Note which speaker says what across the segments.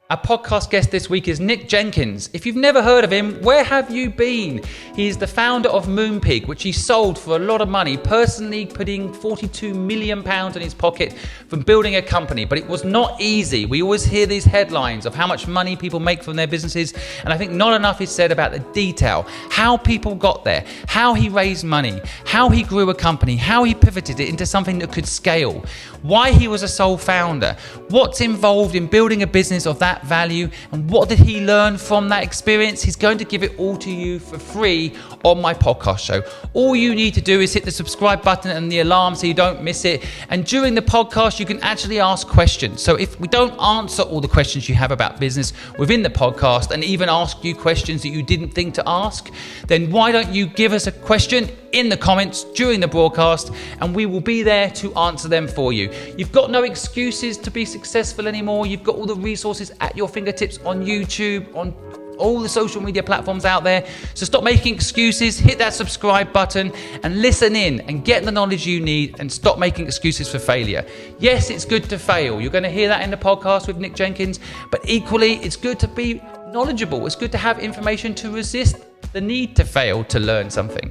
Speaker 1: Our podcast guest this week is Nick Jenkins. If you've never heard of him, where have you been? He's the founder of Moonpig, which he sold for a lot of money, personally putting £42 million in his pocket from building a company. But it was not easy. We always hear these headlines of how much money people make from their businesses, and I think not enough is said about the detail, how people got there, how he raised money, how he grew a company, how he pivoted it into something that could scale, why he was a sole founder, what's involved in building a business of that value, and what did he learn from that experience. He's going to give it all to you for free on my podcast show. All you need to do is hit the subscribe button and the alarm so you don't miss it. And during the podcast, you can actually ask questions. So if we don't answer all the questions you have about business within the podcast, and even ask you questions that you didn't think to ask, then why don't you give us a question in the comments during the broadcast, and we will be there to answer them for you. You've got no excuses to be successful anymore. You've got all the resources at your fingertips on YouTube, on all the social media platforms out there. So stop making excuses, hit that subscribe button and listen in and get the knowledge you need, and stop making excuses for failure. Yes, it's good to fail. You're going to hear that in the podcast with Nick Jenkins, but equally it's good to be knowledgeable. It's good to have information to resist the need to fail to learn something.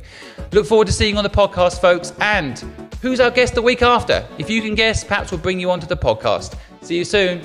Speaker 1: Look forward to seeing you on the podcast, folks. And who's our guest the week after? If you can guess, perhaps we'll bring you onto the podcast. See you soon.